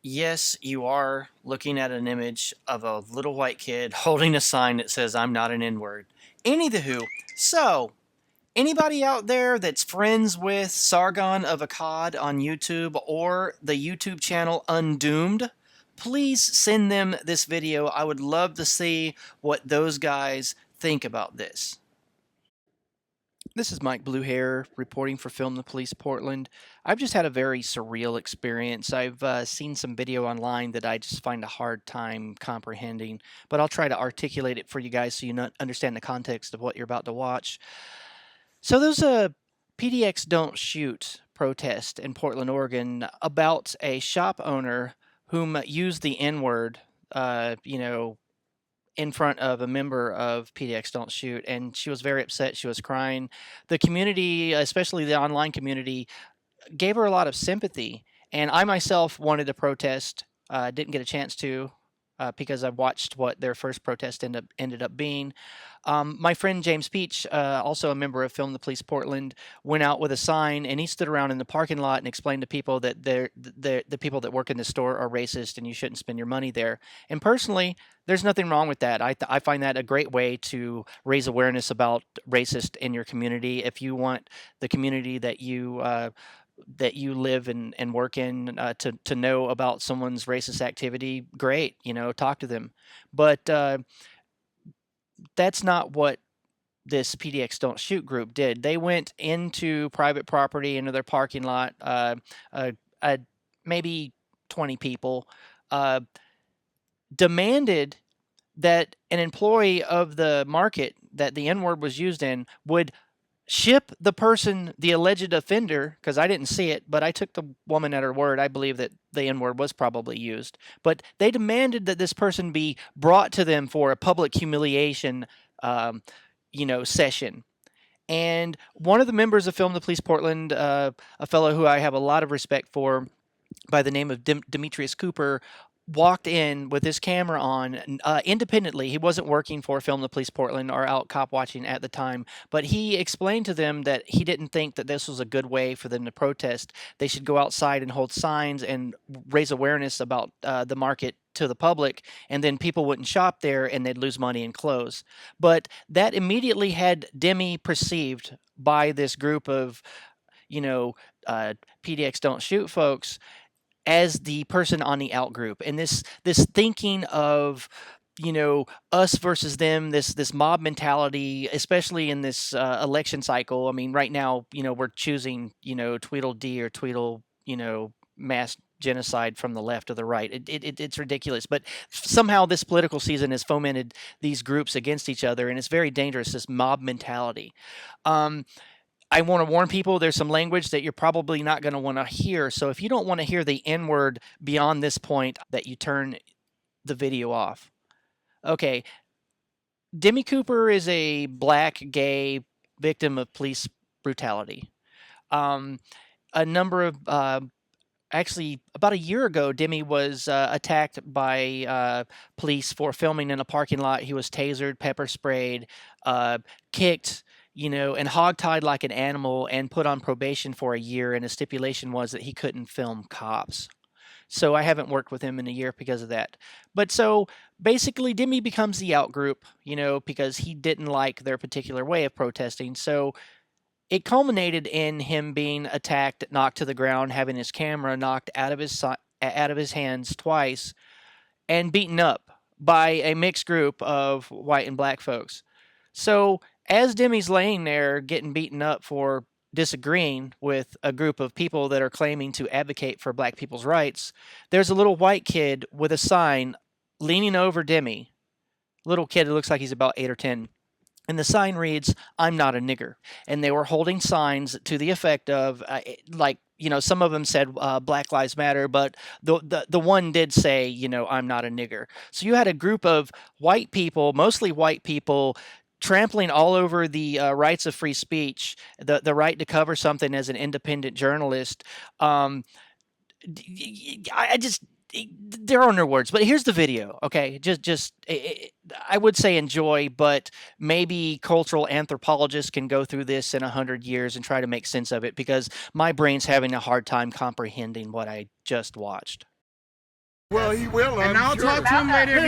Yes, you are looking at an image of a little white kid holding a sign that says, I'm not an N word. Anywho, so anybody out there that's friends with Sargon of Akkad on YouTube or the YouTube channel Undoomed, please send them this video. I would love to see what those guys think about this. This is Mike Bluehair reporting for Film the Police Portland. I've just had a very surreal experience. I've seen some video online that I just find a hard time comprehending, but I'll try to articulate it for you guys so you understand the context of what you're about to watch. So there's a PDX Don't Shoot protest in Portland, Oregon about a shop owner whom used the N word, in front of a member of PDX Don't Shoot, and she was very upset. She was crying. The community, especially the online community, gave her a lot of sympathy. And I myself wanted to protest, didn't get a chance to. Because I watched what their first protest ended up being. My friend James Peach, also a member of Film the Police Portland, went out with a sign and he stood around in the parking lot and explained to people that the people that work in the store are racist and you shouldn't spend your money there. And personally, there's nothing wrong with that. I find that a great way to raise awareness about racist in your community. If you want the community that you live and work in to know about someone's racist activity, great, talk to them. But that's not what this PDX Don't Shoot group did. They went into private property, into their parking lot, maybe 20 people, demanded that an employee of the market that the N-word was used in would ship the person, the alleged offender, because I didn't see it, but I took the woman at her word. I believe that the N-word was probably used. But they demanded that this person be brought to them for a public humiliation, session. And one of the members of Film the Police Portland, a fellow who I have a lot of respect for by the name of Demetrius Cooper, walked in with his camera on independently. He wasn't working for Film the Police Portland or out cop watching at the time, but he explained to them that he didn't think that this was a good way for them to protest. They should go outside and hold signs and raise awareness about the market to the public, and then people wouldn't shop there and they'd lose money and clothes. But that immediately had Demi perceived by this group of, PDX Don't Shoot folks as the person on the out group, and this thinking of us versus them, this mob mentality, especially in this election cycle. I mean, right now, we're choosing Tweedledee or Tweedle, mass genocide from the left or the right. It's ridiculous, but somehow this political season has fomented these groups against each other, and it's very dangerous, this mob mentality. I want to warn people there's some language that you're probably not going to want to hear. So if you don't want to hear the N word beyond this point, that you turn the video off. Okay. Demi Cooper is a black gay victim of police brutality. A number of actually about a year ago, Demi was attacked by police for filming in a parking lot. He was tasered, pepper sprayed, kicked, and hogtied like an animal and put on probation for a year. And the stipulation was that he couldn't film cops. So I haven't worked with him in a year because of that. But so basically, Demi becomes the out group, because he didn't like their particular way of protesting. So it culminated in him being attacked, knocked to the ground, having his camera knocked out of his hands twice, and beaten up by a mixed group of white and black folks. So as Demi's laying there getting beaten up for disagreeing with a group of people that are claiming to advocate for black people's rights, there's a little white kid with a sign leaning over Demi. Little kid that looks like he's about 8 or 10. And the sign reads, "I'm not a nigger." And they were holding signs to the effect of, some of them said Black Lives Matter, but the one did say, "I'm not a nigger." So you had a group of white people, mostly white people, trampling all over the rights of free speech, the right to cover something as an independent journalist. I just there are no words, but here's the video. Okay, I would say enjoy, but maybe cultural anthropologists can go through this in 100 years and try to make sense of it, because my brain's having a hard time comprehending what I just watched. Well, he will. And I'll talk to him later.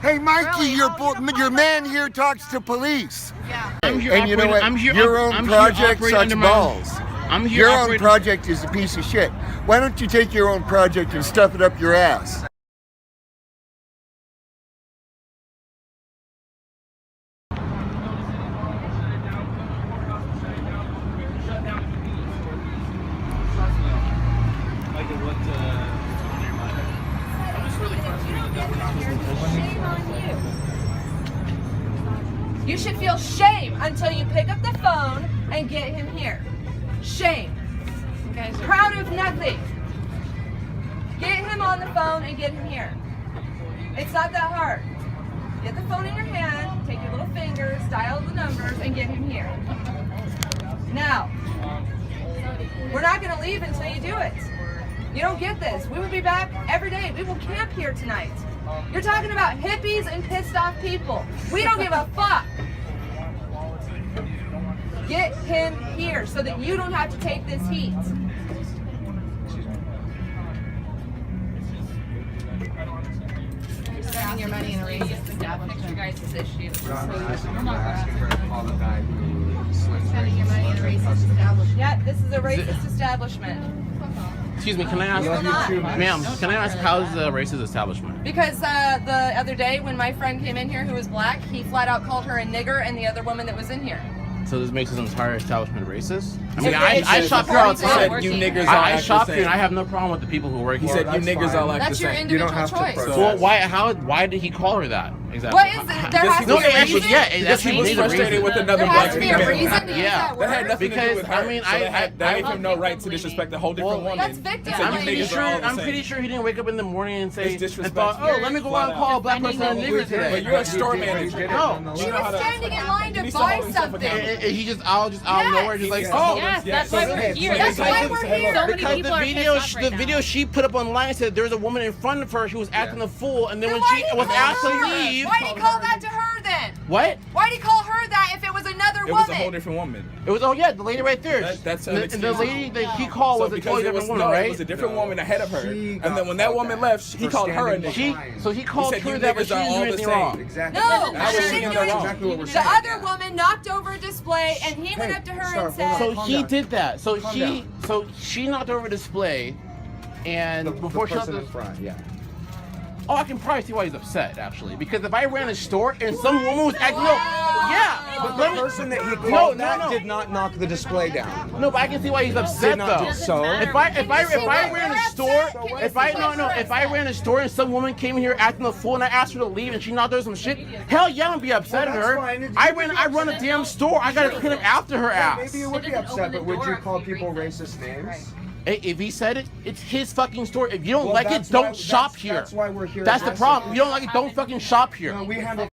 Hey, Mikey, your man here talks to police. Yeah. And you know what? Your own project sucks balls. Your own project is a piece of shit. Why don't you take your own project and stuff it up your ass? You should feel shame until you pick up the phone and get him here. Shame. Proud of nothing. Get him on the phone and get him here. It's not that hard. Get the phone in your hand, take your little fingers, dial the numbers, and get him here. Now, we're not going to leave until you do it. You don't get this. We will be back every day. We will camp here tonight. You're talking about hippies and pissed off people. We don't give a fuck. Get him here so that you don't have to take this heat. You're spending your money in a racist establishment. Fix your guys' issue. Spending your money in a racist establishment. Yeah, this is a racist establishment. Excuse me, can I ask, ma'am, can I ask how's the racist establishment? Because the other day when my friend came in here who was black, he flat out called her a nigger and the other woman that was in here. So this makes his entire establishment racist? I mean, I shop here all the time. You niggers all I act shop the here same. and I have no problem with the people who work here. He said you niggers all like the That's your same. individual choice. Well, why did he call her that? Exactly. What is it? There has to be a reason? Because he was frustrated with another There black has to be a female. reason to use that word. That had nothing to do with her. I mean, so that gave him no right to disrespect a whole different woman. That's victim. And say you niggas are all the I'm same. pretty sure he didn't wake up in the morning and say, It's and thought, oh, let me go out and call a black person a nigger today. But you're a store manager. No. She was standing in line to buy something. He just out of nowhere, just like, oh, Yes, that's why we're here. That's why we're here. So many because people are pissed off right the now. video she put up online said there was a woman in front of her who was acting a fool, and then when Why'd she he was call asked to her? leave, Why'd he call that to her then? what? Why'd he call her that if it was another It woman? was a whole different woman. It was the lady right there. That's and the lady that he called was a totally different woman, It right? was a different woman ahead of her. And then when that woman left, he called her a nigger. So he called said, her "You that, but niggas she are didn't do all the anything same." wrong. Exactly. No, That she was didn't do wrong. Exactly what we're anything. saying. The other woman knocked over a display and he went up to her and said, So Calm he down. did that. So Calm she knocked over a display, and before she person knocked in front, yeah. oh, I can probably see why he's upset actually. Because if I ran a store and some woman was acting, But the person that he called did not knock the display down. no, but I can see why he's upset Did not though. do so. If I ran a store, if I ran a store and some woman came in here acting a fool and I asked her to leave and she knocked over some shit, hell yeah, I'm gonna be upset at her. I run a damn store. I gotta clean up after her ass. Maybe you would be upset, but would you call people racist names? Hey, if he said it, it's his fucking store. If you don't Well, like it, that's don't why- shop that's- here. that's why we're here That's the addressing problem. it. If you don't like it, don't fucking shop here. No, we handle.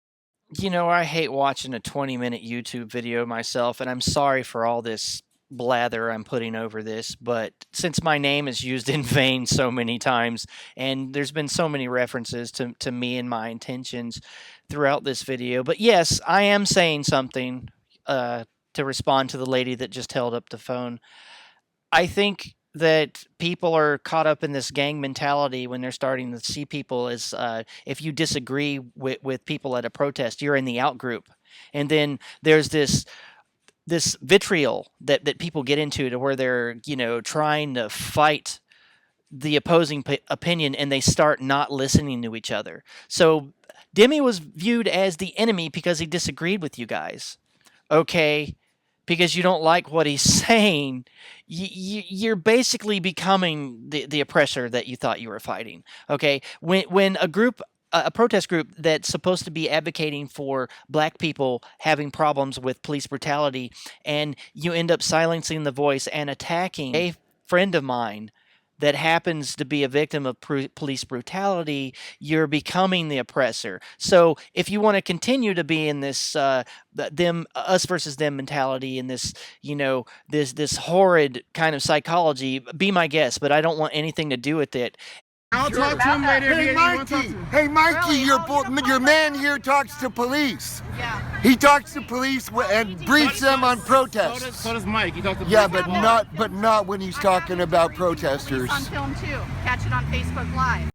You know, I hate watching a 20-minute YouTube video myself, and I'm sorry for all this blather I'm putting over this, but since my name is used in vain so many times, and there's been so many references to me and my intentions throughout this video, but yes, I am saying something to respond to the lady that just held up the phone. I think that people are caught up in this gang mentality when they're starting to see people as if you disagree with people at a protest, you're in the out group. And then there's this vitriol that people get into to where they're, trying to fight the opposing opinion and they start not listening to each other. So Demi was viewed as the enemy because he disagreed with you guys. Okay, because you don't like what he's saying, you're basically becoming the oppressor that you thought you were fighting. Okay, when a protest group that's supposed to be advocating for black people having problems with police brutality, and you end up silencing the voice and attacking a friend of mine that happens to be a victim of police brutality, you're becoming the oppressor. So if you want to continue to be in this us versus them mentality and this this horrid kind of psychology, be my guest, but I don't want anything to do with it. I'll talk to him later. Hey, Mikey, your man here talks to police. yeah. He talks to police and briefs them on protests. So does Mike. He talks to Yeah, but not when he's talking about protesters. On film too. Catch it on Facebook Live.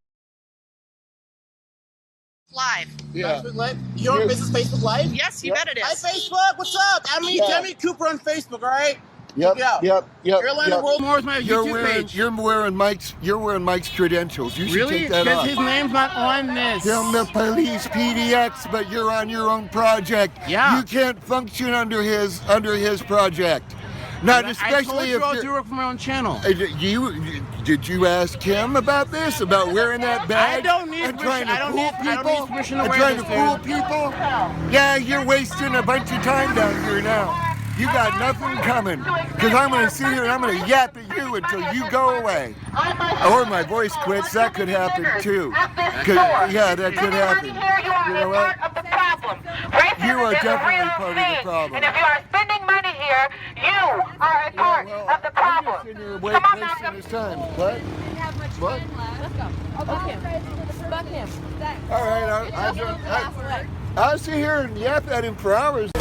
Live. Yeah. Facebook Live? You're on Business Facebook Live? Yes, you bet it Hi, is. Facebook. What's up? Tammy Cooper on Facebook, all right? Yep. Check it out. Yep. Airline World More is my YouTube page. You're wearing Mike's credentials. You should Really? take that Because off. his name's not on this. Film the police PDX, but you're on your own project. Yeah. You can't function under his project. Not especially I if told you I'll you're. do work for my own channel. Did you ask him about this? About wearing that badge? I don't need and permission. trying to fool people? I don't need permission to and wear trying this, to fool dude. people? Yeah, you're wasting a bunch of time down here now. You got nothing coming. Because I'm going to sit here and I'm going to yap at you until you go away. Or my voice quits. That could happen too. Yeah, that could happen. You know what? You are definitely part of the problem. And if you are spending money here, you are a part of the problem. Come on, Malcolm. What? What? Let's go. I'll buck him. Buck him. All right, I'll sit here and yap at him for hours.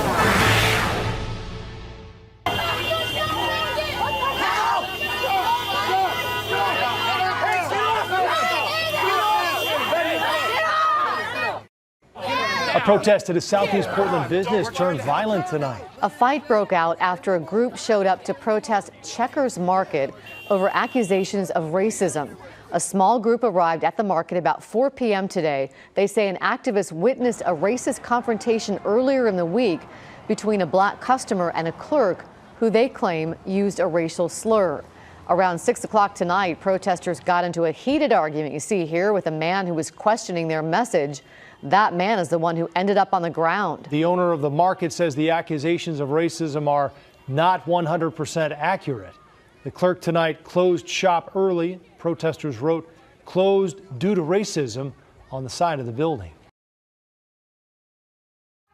A protest at a Southeast Portland business turned violent tonight. A fight broke out after a group showed up to protest Checkers Market over accusations of racism. A small group arrived at the market about 4 p.m. today. They say an activist witnessed a racist confrontation earlier in the week between a black customer and a clerk who they claim used a racial slur. Around 6 o'clock tonight, protesters got into a heated argument, you see here, with a man who was questioning their message. That man is the one who ended up on the ground. The owner of the market says the accusations of racism are not 100% accurate. The clerk tonight closed shop early. Protesters wrote "closed due to racism" on the side of the building.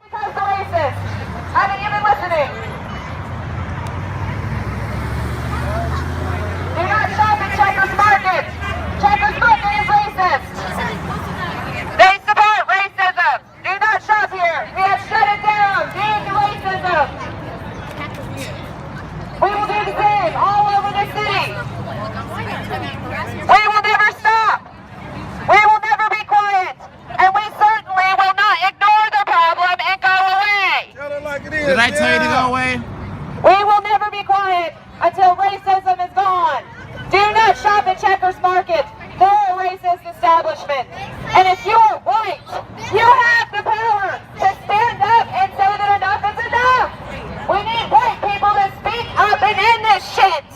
Because the racist. Haven't you been listening? Do not shop at Checkers Market. Checkers Market is racist. They support racism. Do not shop here. We have shut it down due to racism. We will do the same all over the city. We will never stop. We will never be quiet. And we certainly will not ignore the problem and go away. Did I tell you to go away? We will never be quiet until racism is gone. Do not shop at Checkers Market. They're a racist establishment. And if you are white, you have the power to stand up and say that enough is enough. We need white people to speak up and end this shit.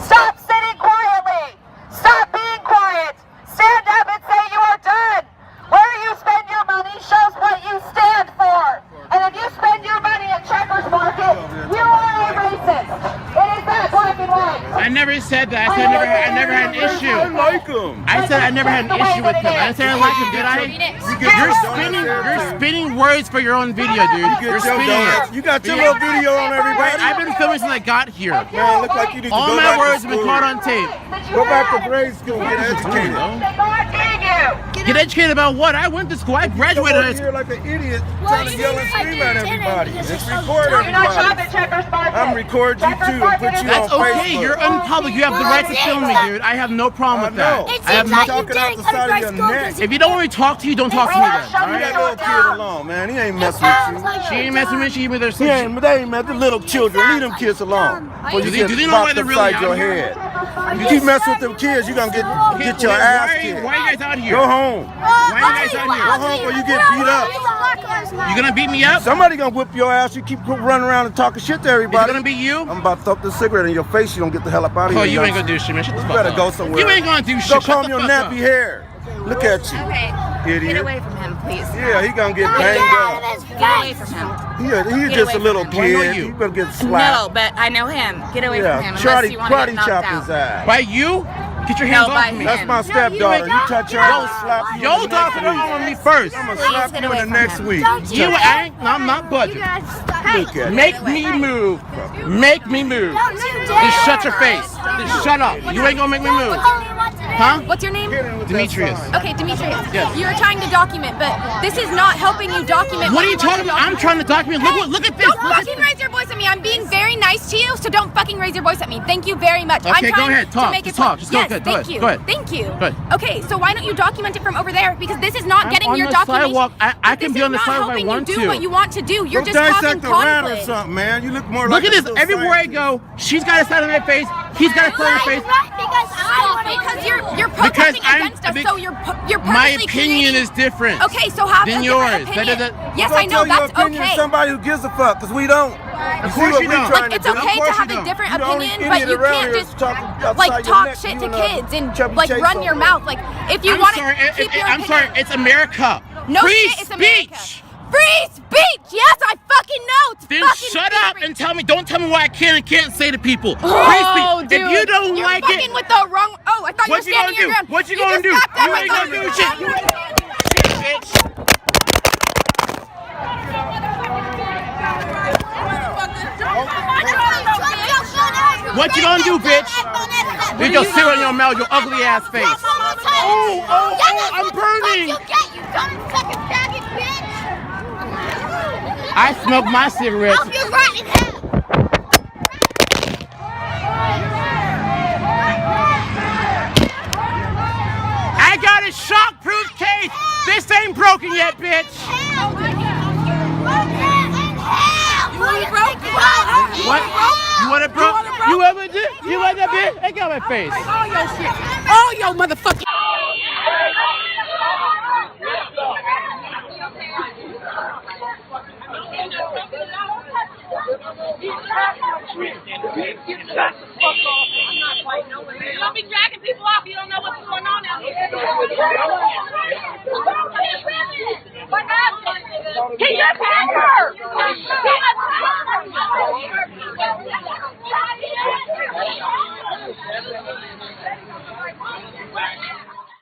Stop sitting quietly. Stop being quiet. Stand up and say you are done. Where you spend your money shows what you stand for. And if you spend your money at Checkers Market, you are a racist. It is that black and white. I never said that. I said I never had an issue. I like him. I said I never had an issue with him. I didn't say I like him, did I? You're spinning words for your own video, dude. You're spinning it. You got your little video on everybody. I've been filming since I got here. Man, look like you need to All go my back to words have been school. caught on tape. Go back to grade school and get educated. Get educated about what? I went to school. I graduated high school. You're like an idiot trying to yell and scream at everybody. Just record Do not shop everybody. at Checkers Market. I'm recording you too and put you That's on okay. Facebook. You're in public. You have the right to film me, dude. I have no problem with that. I have no. Talking out the side of your neck. If you don't want me to talk to you, don't talk to me then. All Leave right? that little kid alone, man. He ain't messing with you. She ain't messing with me. She gave me their They ain't messing with the little children. Leave them kids alone. Before you Do get they know why popped they're really upside your out here? head. You keep messing with them kids, you're gonna get your ass kicked. Why are you guys out here? Go home. Why are you guys out Go here? home or you get beat up. You gonna beat me up? Somebody gonna whip your ass. You keep running around and talking shit to Is it everybody. gonna be you? I'm about to throw the cigarette in your face. You don't get the hell up out of Oh, here. you ain't gonna do shit, man. Shut the You fuck better up. go somewhere. You ain't gonna do shit. Go Shut comb the your fuck nappy up. hair. Look at you. Okay. Idiot. Get away from him, please. Yeah, he gonna get banged up. Get away from him. He's Get just away a little from him. I know kid. you. You better get slapped. No, but I know him. Get away from him unless karate, you want to get karate knocked chop out. his ass. By you? Get your hands No, off by me. him. That's my stepdaughter. You touch her, I'm gonna slap you. Yo, in the talk next on week. me first. I'm gonna Please slap get you away in the from next him. week. You ain't. I'm not budging. Look at Make me move. Make me move. Just shut your face. Just shut up. You ain't gonna make me move. Huh? What's your name? Demetrius. Okay, Demetrius. Yes. You're trying to document, but this is not helping you document. What are you talking about? I'm trying to document. Look at this. Don't fucking raise your voice at me. I'm being very nice to you, so don't fucking raise your voice at me. Thank you very much. Okay, I'm go ahead. to Talk. make Just it talk. Just go. yes, Good. thank you. Go ahead. Thank you. Good. Okay, so why don't you document it from over there? Because this is not getting on your the documentation. sidewalk. I can be on the sidewalk if I want This is to. not helping you do what you want to do. You're Go just causing dissect a rat or conflict. something, man. You look more Look like at this. Everywhere I go, she's got a side on her face. He's got a side on her face. Because you're protesting against us, so you're My purposely opinion creating- is different. Okay, so have than a yours. different opinion. That- Yes, I know that's okay. Somebody who gives a fuck, because we don't. Of course you don't. Like, it's okay to have a different opinion, but you can't just like talk shit to kids and like run your mouth. Like if you want to keep your I'm opinion. sorry. It's America. No Free shit, it's America. speech. Free speech. Yes, I fucking know. It's Then fucking shut free up speech. and tell me. Don't tell me what I can and can't say to people. Oh, Free speech. dude. If you don't You're like fucking it, with the wrong. Oh, I thought you were what you standing gonna your do? ground. What you gonna do? just backed up. You I ain't thought gonna you do were shit. standing You your ain't ground. gonna do shit, bitch. What you gonna do, bitch? You just sit on your mouth, your ugly ass face. Oh, I'm burning. I smoke my cigarettes. I got a shock-proof case. This ain't broken yet, bitch. What? You want it broke? You want it? You want that bitch? I got my face. All your shit. All your motherfucking. Don't be dragging people off. You don't know what's going on out here. What happened? Can you